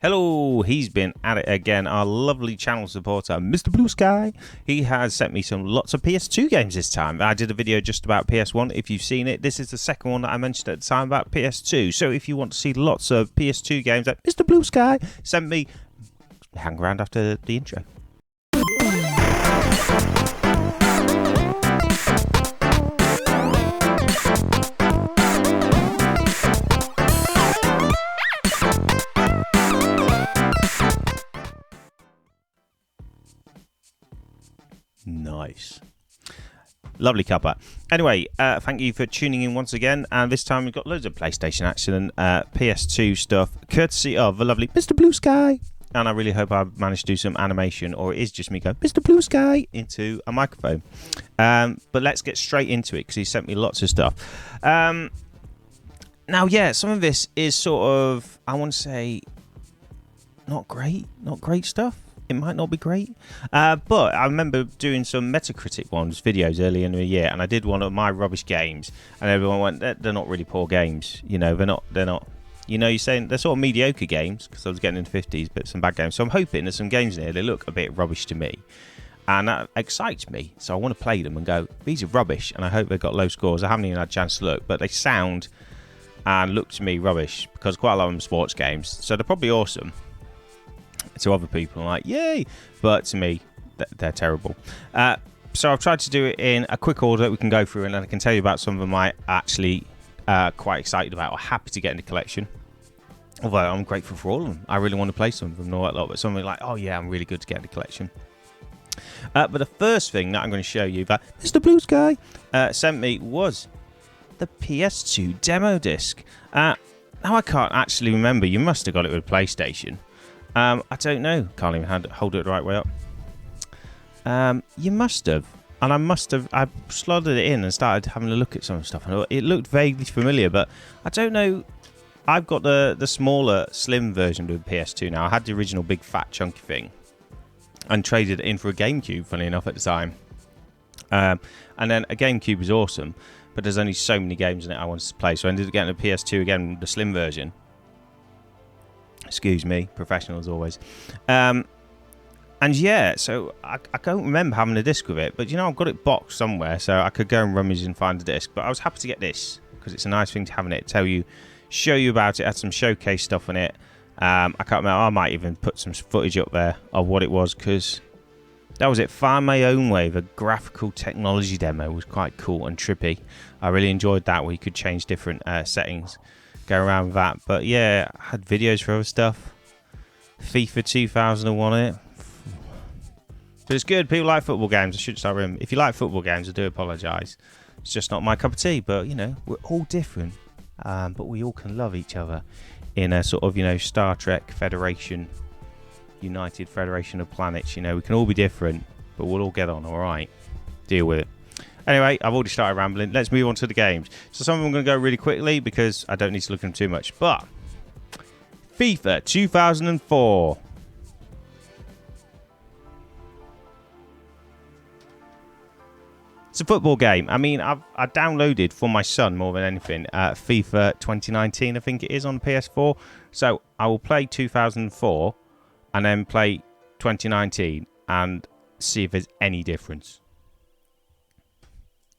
Hello, he's been at it again, our lovely channel supporter, Mr. BlueSky. He has sent me lots of PS2 games this time. I did a video just about PS1, if you've seen it. This is the second one that I mentioned at the time about PS2. So if you want to see lots of PS2 games that Mr. BlueSky sent me, hang around after the intro. Nice. Lovely cuppa. Anyway, thank you for tuning in once again. And this time we've got loads of PlayStation action and PS2 stuff, courtesy of the lovely Mr. BlueSky. And I really hope I've managed to do some animation, or it is just me going, Mr. BlueSky, into a microphone. But let's get straight into it, because he sent me lots of stuff. Now, yeah, some of this is sort of, I want to say, not great stuff. It might not be great, but I remember doing some Metacritic videos earlier in the year, and I did one of my rubbish games, and everyone went, they're not really poor games, you know, they're not, you know, you're saying they're sort of mediocre games, because I was getting into 50s, but some bad games. So I'm hoping there's some games in here that look a bit rubbish to me, and that excites me. So I want to play them and go, these are rubbish, and I hope they've got low scores. I haven't even had a chance to look, but they sound and look to me rubbish, because quite a lot of them are sports games, so they're probably awesome to other people, like yay, but to me they're terrible. So I've tried to do it in a quick order that we can go through, and then I can tell you about some of them I actually quite excited about or happy to get in the collection, although I'm grateful for all of them. I really want to play some of them, not a lot, but something like, oh yeah, I'm really good to get in the collection. But the first thing that I'm going to show you that Mr. BlueSky sent me was the PS2 demo disc. Now I can't actually remember, you must have got it with a PlayStation. I don't know. Can't even hold it the right way up. You must have. And I slotted it in and started having a look at some stuff. And it looked vaguely familiar, but I don't know. I've got the smaller, slim version of the PS2 now. I had the original big, fat, chunky thing and traded it in for a GameCube, funny enough, at the time. And then a GameCube is awesome, but there's only so many games in it I wanted to play. So I ended up getting a PS2 again, the slim version. Excuse me, professional as always. And yeah, so I don't remember having a disc with it, but you know, I've got it boxed somewhere, so I could go and rummage and find a disc. But I was happy to get this, because it's a nice thing to have in it, show you about it, had some showcase stuff in it. I can't remember, I might even put some footage up there of what it was, because that was it. Find My Own Way, the graphical technology demo was quite cool and trippy. I really enjoyed that, where you could change different settings. Go around with that, but yeah, I had videos for other stuff. FIFA 2001 it. But it's good. People like football games. I should start with them. If you like football games, I do apologise. It's just not my cup of tea, but you know, we're all different, but we all can love each other in a sort of, you know, Star Trek Federation, United Federation of Planets. You know, we can all be different, but we'll all get on, all right? Deal with it. Anyway, I've already started rambling. Let's move on to the games. So some of them I'm going to go really quickly because I don't need to look at them too much. But FIFA 2004. It's a football game. I mean, I downloaded for my son more than anything FIFA 2019, I think it is, on PS4. So I will play 2004 and then play 2019 and see if there's any difference.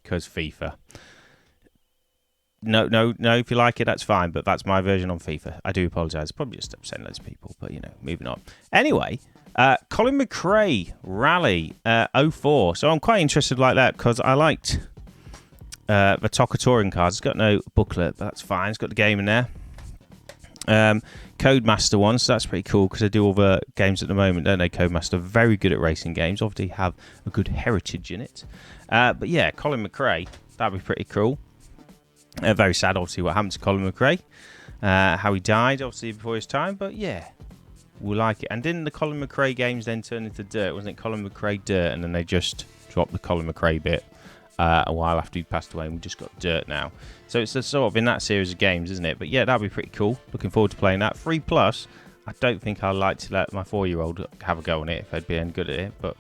Because FIFA. No, if you like it, that's fine, but that's my version on FIFA. I do apologise. Probably just upsetting loads of people, but you know, moving on. Anyway, Colin McRae Rally 04. So I'm quite interested like that, because I liked the Toca touring cards. It's got no booklet, but that's fine. It's got the game in there. Codemaster one, so that's pretty cool, because they do all the games at the moment, don't they? Codemaster, very good at racing games, obviously have a good heritage in it. But yeah, Colin McRae, that'd be pretty cool. Very sad, obviously, what happened to Colin McRae, how he died, obviously, before his time, but yeah, we'll like it. And didn't the Colin McRae games then turn into Dirt? Wasn't it Colin McRae Dirt, and then they just dropped the Colin McRae bit a while after he passed away, and we just got Dirt now. So it's a sort of in that series of games, isn't it? But yeah, that'd be pretty cool. Looking forward to playing that. 3+. I don't think I'd like to let my 4-year-old have a go on it if they'd be any good at it, but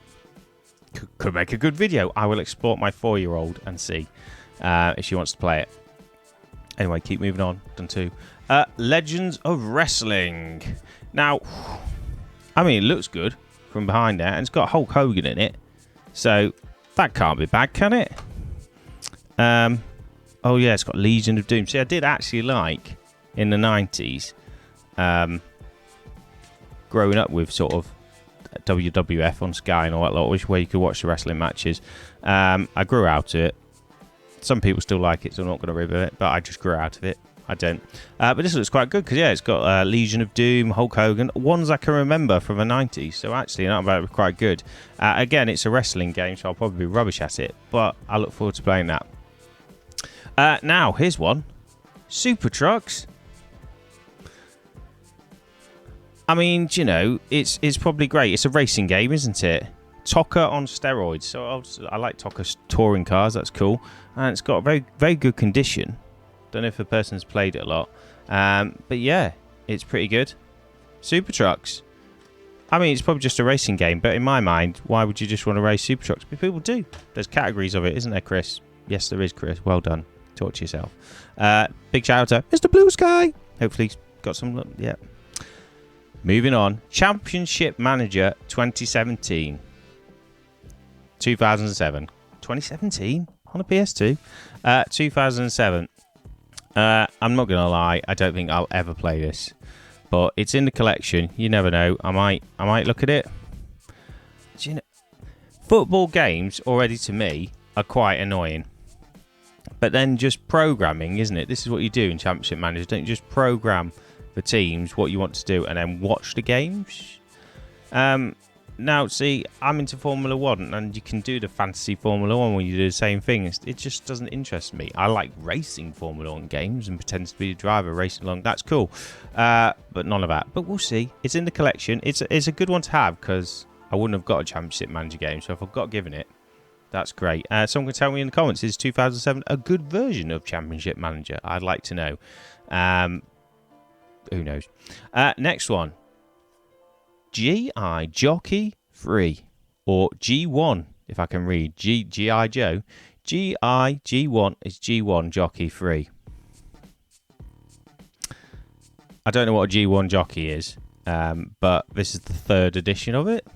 could make a good video. I will exploit my 4-year-old and see if she wants to play it. Anyway, keep moving on. Done 2. Legends of Wrestling. Now, I mean, it looks good from behind there, and it's got Hulk Hogan in it. So, that can't be bad, can it? Oh, yeah, it's got Legion of Doom. See, I did actually like, in the 90s, growing up with sort of WWF on Sky and all that lot, where you could watch the wrestling matches. I grew out of it. Some people still like it, so I'm not going to review it, but I just grew out of it. I don't. But this looks quite good because, yeah, it's got Legion of Doom, Hulk Hogan, ones I can remember from the 90s. So actually, not about quite good. Again, it's a wrestling game, so I'll probably be rubbish at it, but I look forward to playing that. Now, here's one. Super Trucks. I mean, you know, it's probably great. It's a racing game, isn't it? TOCA on steroids. So I like TOCA touring cars. That's cool. And it's got very, very good condition. Don't know if the person's played it a lot. But yeah, it's pretty good. Super Trucks. I mean, it's probably just a racing game. But in my mind, why would you just want to race Super Trucks? But people do. There's categories of it, isn't there, Chris? Yes, there is, Chris. Well done. Talk to yourself. Big shout out to Mr. BlueSky. Hopefully he's got some... Yeah. Moving on. Championship Manager 2017. 2007. 2017? On a PS2? 2007. I'm not going to lie. I don't think I'll ever play this. But it's in the collection. You never know. I might look at it. Do you know, football games, already to me, are quite annoying. But then just programming, isn't it? This is what you do in Championship Manager. Don't you just program for teams what you want to do and then watch the games? Now, see, I'm into Formula 1 and you can do the fantasy Formula 1 when you do the same thing. It just doesn't interest me. I like racing Formula 1 games and pretend to be the driver racing along. That's cool. But none of that. But we'll see. It's in the collection. It's a good one to have because I wouldn't have got a Championship Manager game. So if I've got given it, that's great. Someone can tell me in the comments, is 2007 a good version of Championship Manager? I'd like to know. Who knows? Next one. G.I. Jockey 3. Or G1, if I can read. G.I. Joe. G1 is G1 Jockey 3. I don't know what a G1 Jockey is. But this is the 3rd edition of it.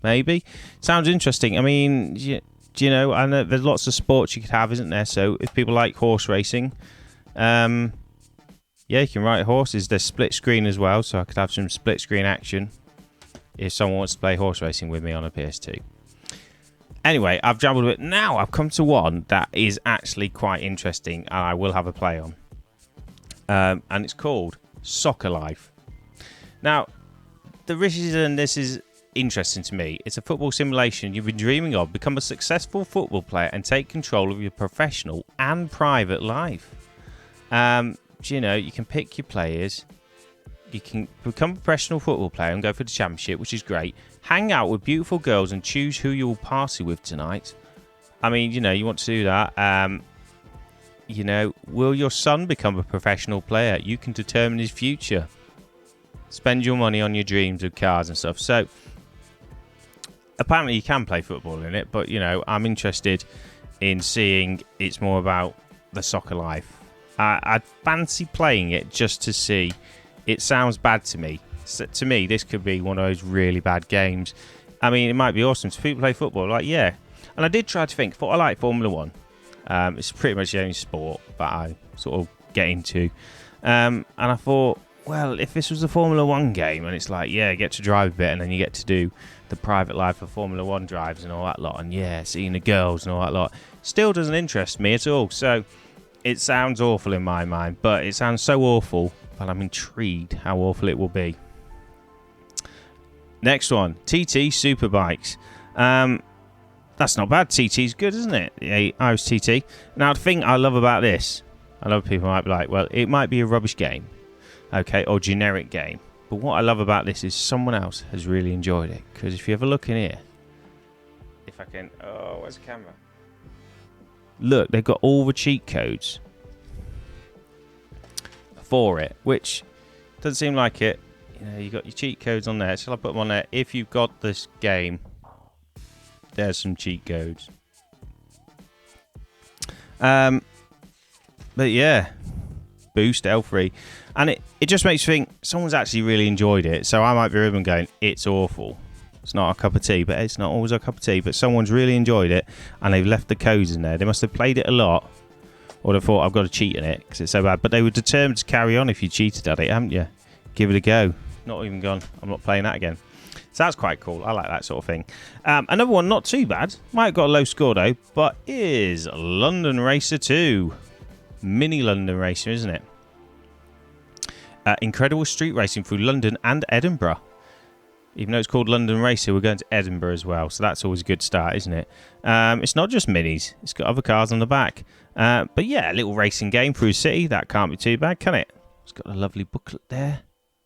Maybe. Sounds interesting. I mean... Do you know, I know there's lots of sports you could have, isn't there? So if people like horse racing, yeah, you can ride horses. There's split screen as well, so I could have some split screen action if someone wants to play horse racing with me on a PS2. Anyway, I've jabbled a bit. Now I've come to one that is actually quite interesting, and I will have a play on. And it's called Soccer Life. Now, the reason this is interesting to me, it's a football simulation you've been dreaming of. Become a successful football player and take control of your professional and private life. You know, you can pick your players, you can become a professional football player and go for the championship, which is great. Hang out with beautiful girls and choose who you will party with tonight. I mean, you know, you want to do that. You know, will your son become a professional player? You can determine his future. Spend your money on your dreams of cars and stuff. So apparently you can play football in it, but, you know, I'm interested in seeing it's more about the soccer life. I'd fancy playing it just to see. It sounds bad to me. So, to me, this could be one of those really bad games. I mean, it might be awesome to people play football. Like, yeah. And I did try to think, thought I like Formula 1. It's pretty much the only sport that I sort of get into. And I thought, well, if this was a Formula 1 game, and it's like, yeah, you get to drive a bit, and then you get to do the private life of Formula 1 drives and all that lot, and yeah, seeing the girls and all that lot, still doesn't interest me at all. So it sounds awful in my mind, but it sounds so awful, but I'm intrigued how awful it will be. Next one, TT Superbikes. That's not bad. TT's good, isn't it? Yeah, I was TT. Now, the thing I love about this, I love people might be like, well, it might be a rubbish game, okay, or generic game. But what I love about this is someone else has really enjoyed it. Because if you have a look in here, if I can, oh, where's the camera? Look, they've got all the cheat codes for it, which doesn't seem like it. You know, you got your cheat codes on there. Shall I put them on there? If you've got this game, there's some cheat codes. But yeah, boost, L3. And it just makes you think someone's actually really enjoyed it. So I might be ribbon going, it's awful. It's not a cup of tea, but it's not always a cup of tea. But someone's really enjoyed it, and they've left the codes in there. They must have played it a lot, or they thought, I've got to cheat in it because it's so bad. But they were determined to carry on if you cheated at it, haven't you? Give it a go. Not even gone, I'm not playing that again. So that's quite cool. I like that sort of thing. Another one, not too bad. Might have got a low score, though, but is London Racer 2. Mini London Racer, isn't it? Incredible street racing through London and Edinburgh. Even though it's called London Racer, we're going to Edinburgh as well. So that's always a good start, isn't it? It's not just minis. It's got other cars on the back. But yeah, a little racing game through a city. That can't be too bad, can it? It's got a lovely booklet there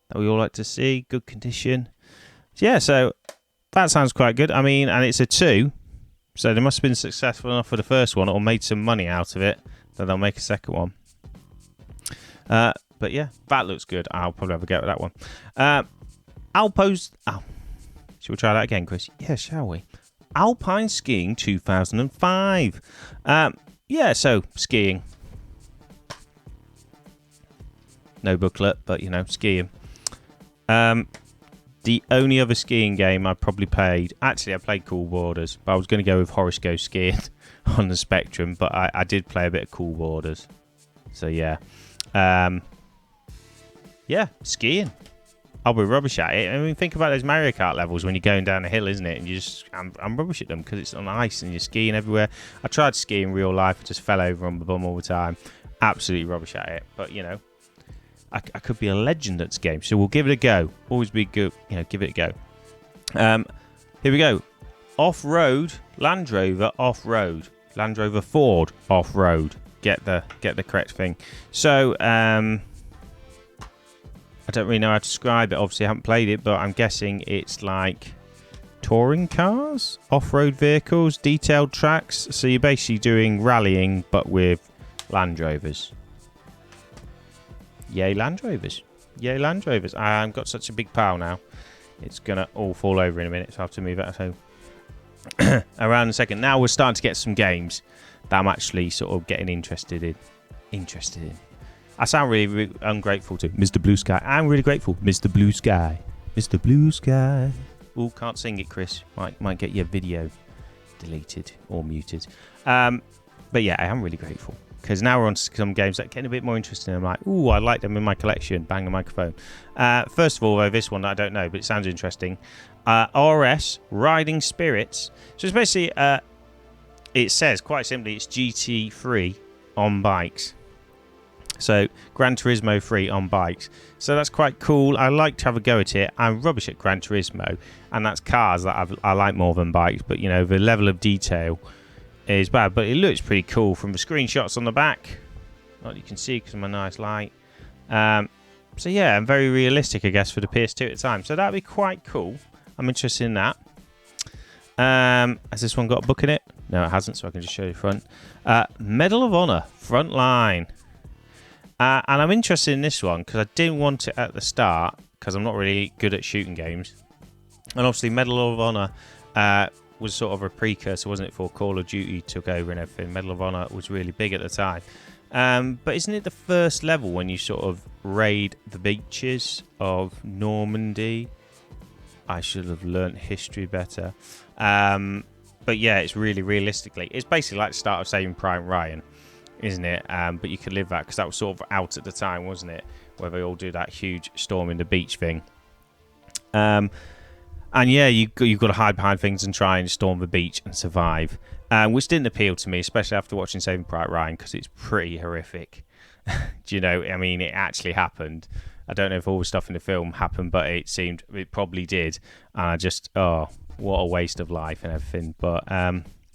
that we all like to see. Good condition. Yeah, so that sounds quite good. I mean, and it's a 2. So they must have been successful enough for the first one or made some money out of it that they'll make a second one. But yeah, that looks good. I'll probably have a go at that one. Shall we try that again, Chris? Yeah, shall we? Alpine Skiing 2005. Yeah, so skiing. No booklet, but you know, skiing. The only other skiing game I probably played, actually I played Cool Borders, but I was going to go with Horace Goes Skiing on the Spectrum, but I did play a bit of Cool Borders. So yeah. Yeah, skiing. I'll be rubbish at it. I mean, think about those Mario Kart levels when you're going down a hill, isn't it? And you just, I'm rubbish at them because it's on ice and you're skiing everywhere. I tried skiing in real life, I just fell over on my bum all the time. Absolutely rubbish at it. But, you know, I could be a legend at this game, so we'll give it a go. Always be good, you know, give it a go. Here we go. Off-road, Land Rover off-road. Land Rover Ford off-road. Get the correct thing. So, I don't really know how to describe it. Obviously, I haven't played it, but I'm guessing it's like touring cars, off-road vehicles, detailed tracks. So you're basically doing rallying, but with Land Rovers. Yay, Land Rovers. Yay, Land Rovers. I've got such a big pile now. It's going to all fall over in a minute, so I have to move it at home. Around a second. Now we're starting to get some games that I'm actually sort of getting interested in. I sound really, really ungrateful to Mr. Blue Sky. I'm really grateful. Mr. Blue Sky. Mr. Blue Sky. Oh, can't sing it, Chris. Might get your video deleted or muted. But yeah, I am really grateful. Because now we're on to some games that get a bit more interesting. I'm like, ooh, I like them in my collection. Bang the microphone. First of all, though, this one I don't know, but it sounds interesting. RS, Riding Spirits. So it's basically, it says, quite simply, it's GT3 on bikes. So, Gran Turismo 3 on bikes. So that's quite cool. I like to have a go at it. I'm rubbish at Gran Turismo, and that's cars that I like more than bikes. But, you know, the level of detail is bad. But it looks pretty cool from the screenshots on the back. Like you can see because of my nice light. So, yeah, and very realistic, I guess, for the PS2 at the time. So that'd be quite cool. I'm interested in that. Has this one got a book in it? No, it hasn't, so I can just show you the front. Medal of Honor, Frontline. And I'm interested in this one because I didn't want it at the start because I'm not really good at shooting games. And obviously Medal of Honor was sort of a precursor, wasn't it, for Call of Duty took over and everything. Medal of Honor was really big at the time. But isn't it the first level when you sort of raid the beaches of Normandy? I should have learnt history better. But yeah, it's really realistically. It's basically like the start of Saving Private Ryan. Isn't it? But you could live that because that was sort of out at the time, wasn't it? Where they all do that huge storm in the beach thing. And yeah, you've got to hide behind things and try and storm the beach and survive. Which didn't appeal to me, especially after watching Saving Private Ryan, because it's pretty horrific. Do you know? I mean, it actually happened. I don't know if all the stuff in the film happened, but it probably did. And I just, what a waste of life and everything. But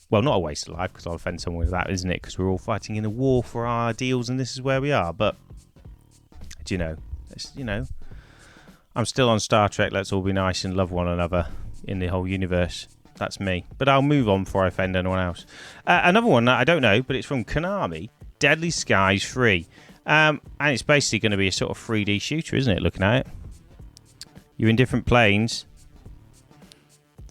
well, not a waste of life, because I'll offend someone with that, isn't it? Because we're all fighting in a war for our ideals, and this is where we are. But, do you know, I'm still on Star Trek. Let's all be nice and love one another in the whole universe. That's me. But I'll move on before I offend anyone else. Another one that I don't know, but it's from Konami, Deadly Skies 3. And it's basically going to be a sort of 3D shooter, isn't it, looking at it? You're in different planes.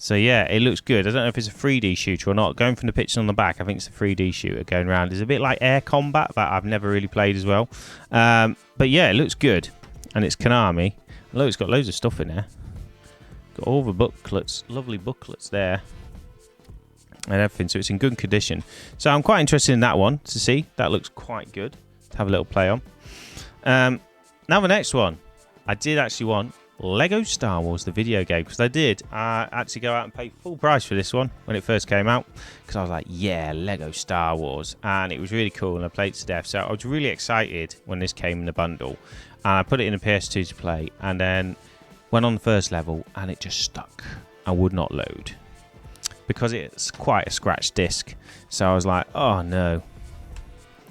So yeah, it looks good. I don't know if it's a 3D shooter or not. Going from the picture on the back, I think it's a 3D shooter going around. It's a bit like Air Combat that I've never really played as well. But yeah, it looks good. And it's Konami. Look, it's got loads of stuff in there. Got all the booklets, lovely booklets there. And everything, so it's in good condition. So I'm quite interested in that one to see. That looks quite good to have a little play on. Now the next one. I did actually want Lego Star Wars, the video game, because I did actually go out and pay full price for this one when it first came out, because I was like, yeah, Lego Star Wars, and it was really cool, and I played to death. So I was really excited when this came in the bundle, and I put it in a PS2 to play, and then went on the first level, and it just stuck and would not load because it's quite a scratched disc. So I was like, oh no.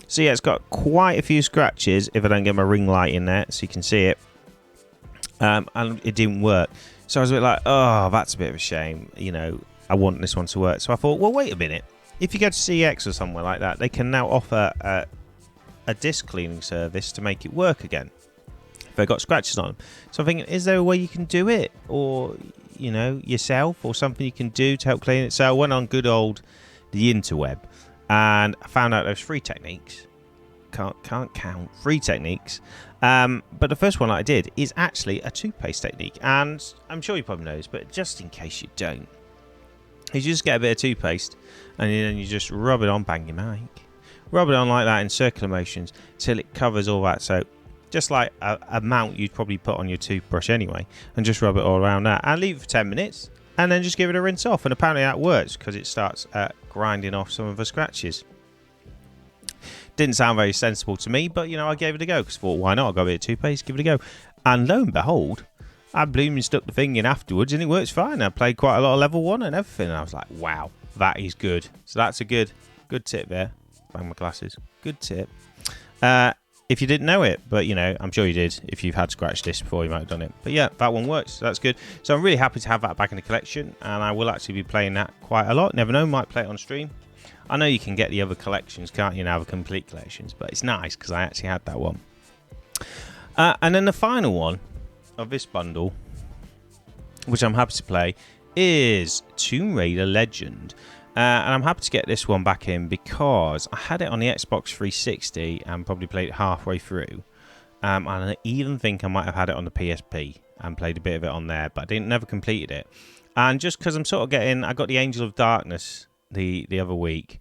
So yeah, it's got quite a few scratches if I don't get my ring light in there so you can see it. And it didn't work. So I was a bit like, oh, that's a bit of a shame. You know, I want this one to work. So I thought, well, wait a minute. If you go to CX or somewhere like that, they can now offer a disc cleaning service to make it work again if they got scratches on them. So I'm thinking, is there a way you can do it? Or, you know, yourself, or something you can do to help clean it? So I went on good old the interweb. And I found out there's 3 techniques. Can't count 3 techniques. But the first one I did is actually a toothpaste technique. And I'm sure you probably know this, but just in case you don't, you just get a bit of toothpaste and then you just rub it on, bang your mic. Rub it on like that in circular motions till it covers all that. So just like a mount you'd probably put on your toothbrush anyway. And just rub it all around that. And leave it for 10 minutes. And then just give it a rinse off. And apparently that works because it starts grinding off some of the scratches. Didn't sound very sensible to me, but, you know, I gave it a go because I thought, why not? I've got a bit of toothpaste, give it a go. And lo and behold, I blooming stuck the thing in afterwards and it works fine. I played quite a lot of level 1 and everything. And I was like, wow, that is good. So that's a good tip there. Bang my glasses. Good tip. If you didn't know it, but, you know, I'm sure you did. If you've had scratch discs before, you might have done it. But yeah, that one works. So that's good. So I'm really happy to have that back in the collection. And I will actually be playing that quite a lot. Never know, might play it on stream. I know you can get the other collections, can't you, now, the complete collections. But it's nice because I actually had that one. And then the final one of this bundle, which I'm happy to play, is Tomb Raider Legend. And I'm happy to get this one back in because I had it on the Xbox 360 and probably played it halfway through. And I even think I might have had it on the PSP and played a bit of it on there, but I never completed it. And just because I'm sort of getting, I got the Angel of Darkness the other week.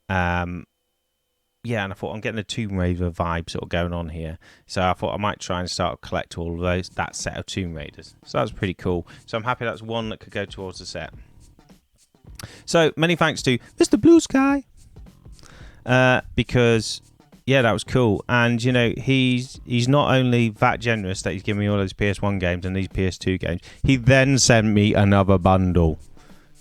Yeah, and I thought I'm getting a Tomb Raider vibe sort of going on here. So I thought I might try and start to collect all of that set of Tomb Raiders. So that's pretty cool. So I'm happy that's one that could go towards the set. So many thanks to Mr. BlueSky, because yeah, that was cool. And you know, he's not only that generous that he's giving me all those PS1 games and these PS2 games, he then sent me another bundle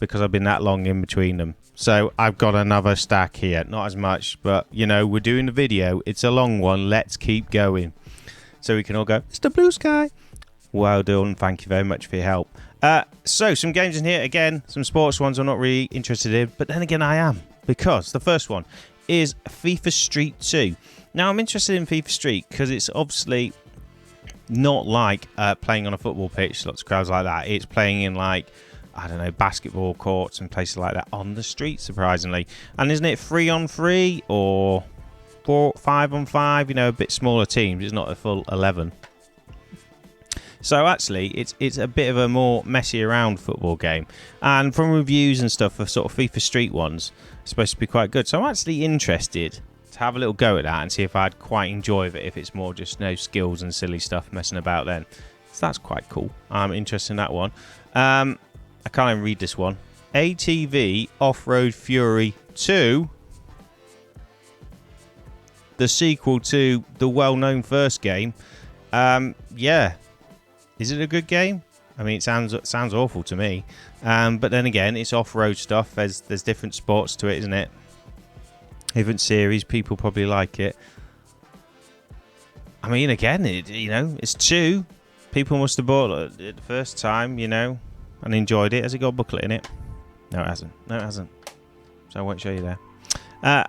because I've been that long in between them. So I've got another stack here, not as much, but you know, we're doing the video. It's a long one. Let's keep going, so we can all go, Mr. BlueSky. Well done. Thank you very much for your help. So some games in here, again, some sports ones I'm not really interested in, but then again I am, because the first one is FIFA Street 2. Now I'm interested in FIFA Street because it's obviously not like playing on a football pitch, lots of crowds like that. It's playing in like, I don't know, basketball courts and places like that on the street, surprisingly. And isn't it 3-on-3 or 5-on-5, you know, a bit smaller teams. It's not a full 11. So actually, it's a bit of a more messy around football game. And from reviews and stuff for sort of FIFA Street ones, it's supposed to be quite good. So I'm actually interested to have a little go at that and see if I'd quite enjoy it if it's more just no skills and silly stuff messing about then. So that's quite cool. I'm interested in that one. I can't even read this one. ATV Off-Road Fury 2. The sequel to the well-known first game. Yeah. Is it a good game? I mean, it sounds awful to me. But then again, it's off-road stuff. There's different sports to it, isn't it? Different series. People probably like it. I mean, again, you know, it's 2. People must have bought it the first time, you know, and enjoyed it. Has it got a booklet in it? No, it hasn't. No, it hasn't. So I won't show you there.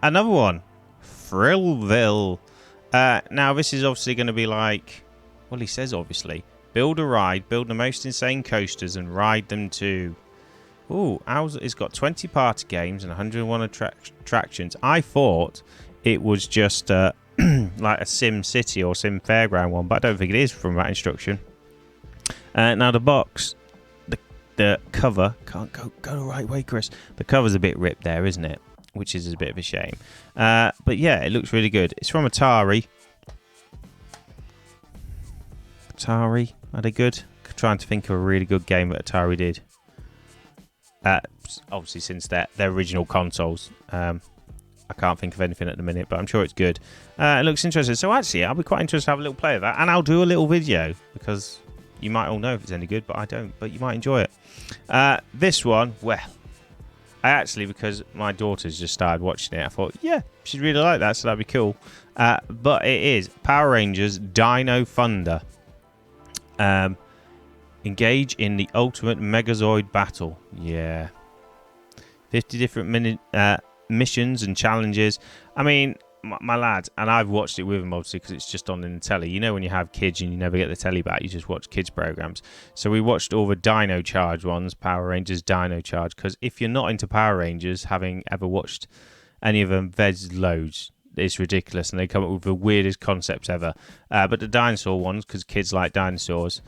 Another one. Thrillville. Now, this is obviously going to be like... Well, he says obviously. Build a ride, build the most insane coasters and ride them too. Ooh, it's got 20 party games and 101 attractions. I thought it was just like a Sim City or Sim Fairground one, but I don't think it is from that instruction. Now the box, the cover, can't go the right way, Chris. The cover's a bit ripped there, isn't it? Which is a bit of a shame. But yeah, it looks really good. It's from Atari. Atari, are they good? I'm trying to think of a really good game that Atari did. Obviously, since their original consoles. I can't think of anything at the minute, but I'm sure it's good. It looks interesting. So actually, I'll be quite interested to have a little play of that. And I'll do a little video, because you might all know if it's any good, but I don't. But you might enjoy it. This one, well, I actually, because my daughter's just started watching it, I thought, yeah, she'd really like that, so that'd be cool. But it is Power Rangers Dino Thunder. Engage in the ultimate Megazord battle. Yeah. 50 different missions and challenges. I mean, my lad, and I've watched it with him obviously because it's just on in the telly. You know when you have kids and you never get the telly back, you just watch kids programs. So we watched all the Dino Charge ones, Power Rangers Dino Charge, because if you're not into Power Rangers, having ever watched any of them, there's loads. It's ridiculous, and they come up with the weirdest concepts ever. But the dinosaur ones, because kids like dinosaurs,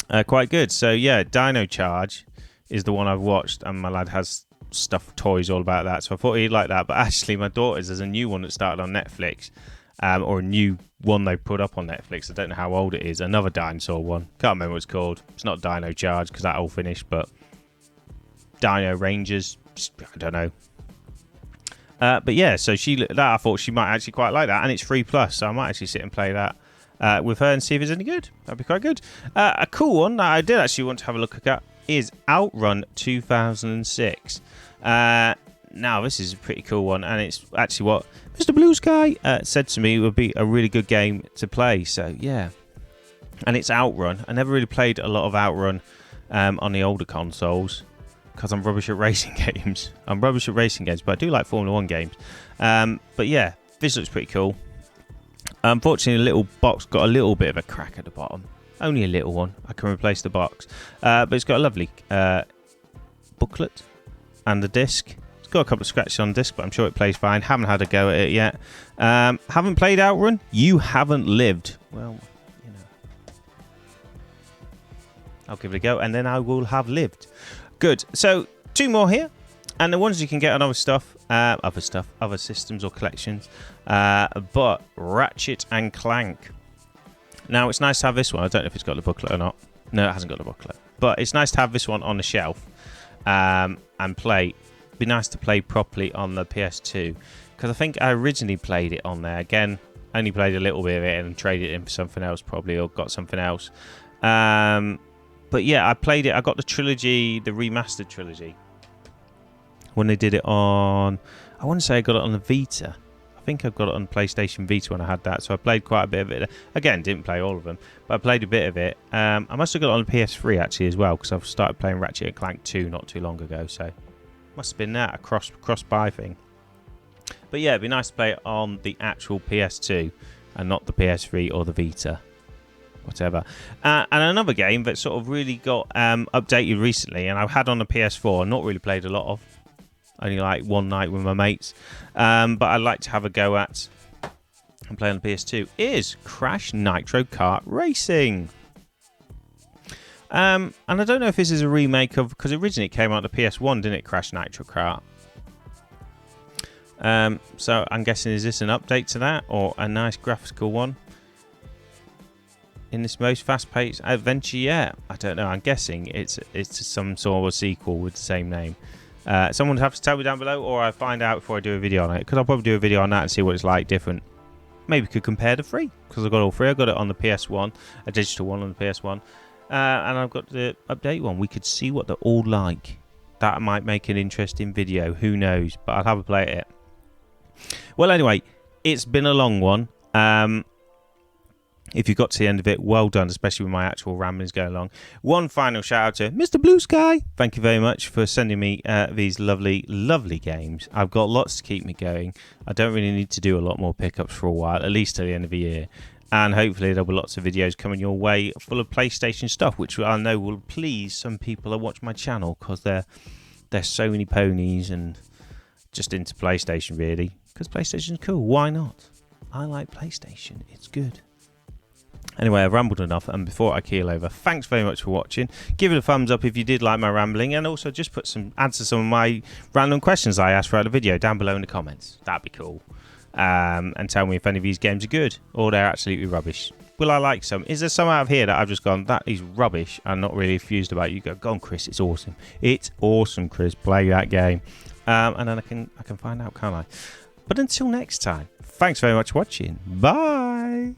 are quite good. So yeah, Dino Charge is the one I've watched, and my lad has stuff, toys, all about that. So I thought he'd like that. But actually, my daughter's, there's a new one that started on Netflix, or a new one they put up on Netflix. I don't know how old it is. Another dinosaur one. Can't remember what it's called. It's not Dino Charge because that all finished, but Dino Rangers. I don't know. But yeah, so I thought she might actually quite like that, and it's free plus, so I might actually sit and play that with her and see if it's any good. That'd be quite good. A cool one that I did actually want to have a look at is Outrun 2006. Now this is a pretty cool one, and it's actually what Mr. BlueSky said to me would be a really good game to play. So yeah, and it's Outrun. I never really played a lot of Outrun on the older consoles, because I'm rubbish at racing games. But I do like Formula 1 games. But yeah, this looks pretty cool. Unfortunately, the little box got a little bit of a crack at the bottom. Only a little one. I can replace the box. But it's got a lovely booklet and the disc. It's got a couple of scratches on the disc, but I'm sure it plays fine. Haven't had a go at it yet. Haven't played Outrun? You haven't lived. Well, you know. I'll give it a go, and then I will have lived. Good. So 2 more here, and the ones you can get on other systems or collections. But Ratchet and Clank. Now it's nice to have this one. I don't know if it's got the booklet or not. No, it hasn't got the booklet. But it's nice to have this one on the shelf and play. It'd be nice to play properly on the PS2, because I think I originally played it on there. Again, only played a little bit of it and traded it in for something else probably, or got something else. But yeah, I played it. I got the trilogy, the remastered trilogy, when they did it on, I want to say I got it on the Vita. I think I got it on PlayStation Vita when I had that. So I played quite a bit of it. Again, didn't play all of them, but I played a bit of it. I must have got it on the PS3 actually as well, because I've started playing Ratchet and Clank 2 not too long ago. So must have been that, a cross-buy thing. But yeah, it'd be nice to play it on the actual PS2 and not the PS3 or the Vita. Whatever. And another game that sort of really got updated recently, and I've had on the PS4, not really played a lot of, only like one night with my mates, but I'd like to have a go at and play on the PS2, is Crash Nitro Kart Racing. And I don't know if this is a remake of, because originally it came out on the PS1, didn't it, Crash Nitro Kart? So I'm guessing, is this an update to that, or a nice graphical one? In this most fast-paced adventure yet? I don't know. I'm guessing it's some sort of sequel with the same name. Someone would have to tell me down below, or I find out before I do a video on it, because I'll probably do a video on that and see what it's like different. Maybe could compare the 3, because I've got all 3. I've got it on the PS1, a digital one on the PS1, and I've got the update one. We could see what they're all like. That might make an interesting video. Who knows? But I'll have a play at it. Well, anyway, it's been a long one. If you got to the end of it, well done, especially with my actual ramblings going along. One final shout out to Mr. BlueSky. Thank you very much for sending me these lovely, lovely games. I've got lots to keep me going. I don't really need to do a lot more pickups for a while, at least till the end of the year. And hopefully there'll be lots of videos coming your way full of PlayStation stuff, which I know will please some people that watch my channel, because they're Sony ponies and just into PlayStation, really. Because PlayStation's cool. Why not? I like PlayStation. It's good. Anyway, I've rambled enough, and before I keel over, thanks very much for watching. Give it a thumbs up if you did like my rambling, and also just answer some of my random questions I asked throughout the video down below in the comments. That'd be cool. And tell me if any of these games are good or they're absolutely rubbish. Will I like some? Is there some out of here that I've just gone, that is rubbish, and not really infused about? You go on, Chris, it's awesome. It's awesome, Chris. Play that game. And then I can find out, can't I? But until next time, thanks very much for watching. Bye.